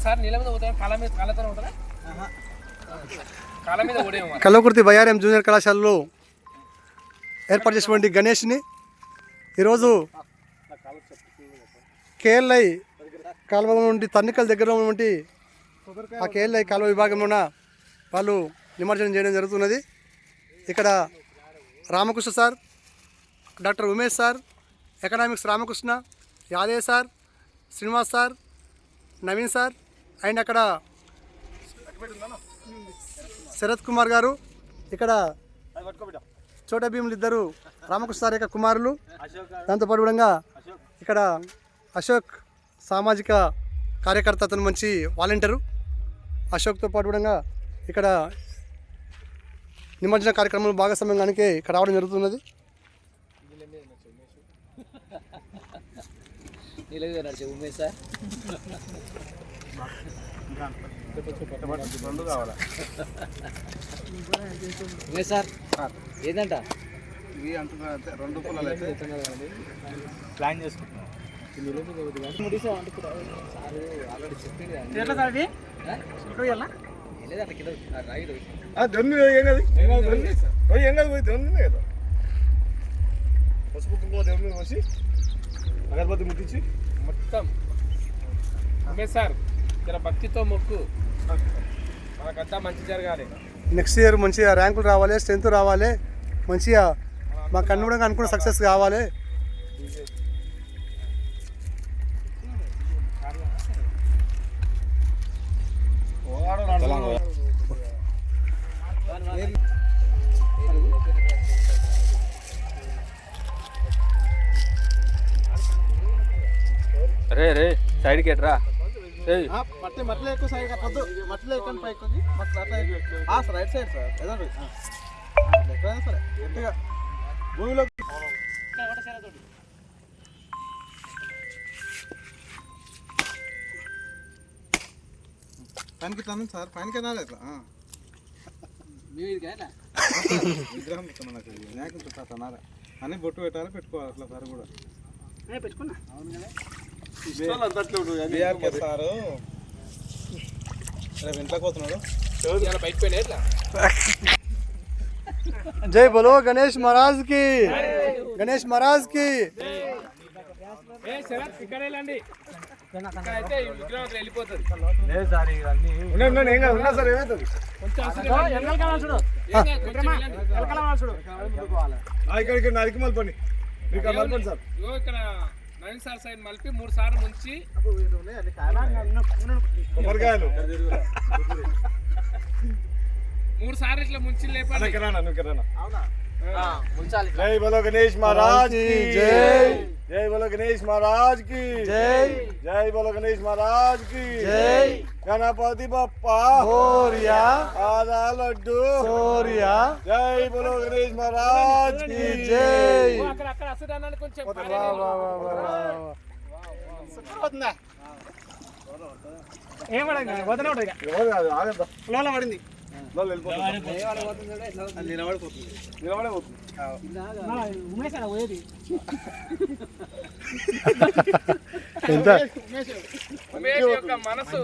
Sir నీళ్ళ మీద పోతాయి కాళ్ళ మీద కాళ్ళతో ఉంటుందా కాళ్ళ మీద ఓడేమో కల్వకుర్తి వైఆర్ఎం జూనియర్ కళాశాలలో ఏర్పాటు చేసినటువంటి గణేష్ని ఈరోజు కేఎల్ఐ కాలువ నుండి తన్నికల దగ్గర ఉన్నటువంటి ఆ కేఎల్ఐ కాలువ విభాగంలోన వాళ్ళు నిమజ్జనం చేయడం జరుగుతున్నది. ఇక్కడ Ramakrishna sir, doctor Umesh sir, economics Ramakrishna, Yadav sir, Srinivas sir, Naveen sir and అక్కడ శరత్ కుమార్ గారు, ఇక్కడ చోటా భీములు ఇద్దరు రామకృష్ణ సార్ యొక్క కుమారులు, దాంతోపాటు కూడా ఇక్కడ అశోక్ సామాజిక కార్యకర్త, అతను మంచి వాలంటీరు. అశోక్తో పాటు కూడా ఇక్కడ నిమజ్జన కార్యక్రమంలో భాగస్వామ్యానికి ఇక్కడ రావడం జరుగుతున్నది. సార్ ఏదంట ఇవి అంటున్నా 2 పొలాలు అయితే ప్లాన్ చేసుకుంటున్నాం. పసుపు కుంకుమ దేవుడి మీద పోసి అగరబత్తి ముట్టించి మొత్తం సార్ జర భక్తితో మొక్కు, మనకంతా మంచి జరగాలి. నెక్స్ట్ ఇయర్ మంచిగా ర్యాంకులు రావాలి, స్ట్రెంత్ రావాలి, మంచిగా మాకు అన్ని కూడా అనుకున్న సక్సెస్ కావాలి. రే రే సైడ్కి ఎట్రా మట్టిలో ఎక్కువ సైడ్ కట్టద్దు, మట్టిలో ఎక్కడ పైకి అట్లా రైట్ సైడ్ సార్ ఎదండి ఎక్కడైనా సరే ఎంతగా భూమిలో పైనకి తను సార్ పైనకి రాలేదు విగ్రహం నాకు వినాయకుడు తనారా అని బొట్టు పెట్టాలి, పెట్టుకోవాలి అట్లా సార్ కూడా పెట్టుకున్నా. బీఆర్కే సారు రేపు ఇంట్లోకి పోతున్నాడు. జై బోలో గణేష్ మహారాజ్ కి, గణేష్ మహారాజ్ కి. ఇక్కడికి నరికి మల్పండి సార్. ఇక్కడ నవీన్ సార్ సైడ్ మలిపి 3 సార్లు ముంచి కొబ్బరికాయలు 3 సార్లు ఇట్లా ముంచి లేపండి. జై బోలో గణేష్ మహారాజ్ కి జై, జై బోలో గణేష్ మహారాజ్ కి జై, జై బోలో గణేష్ మహారాజ్ కి జై. గణపతి బప్పా మోరియా, ఆదా లడ్డు మోరియా. జై బోలో గణేష్ మహారాజ్ కి జై. అక్కడ అసలు కొంచెం పడింది నిలబడిపోతుంది. ఎంత మనసు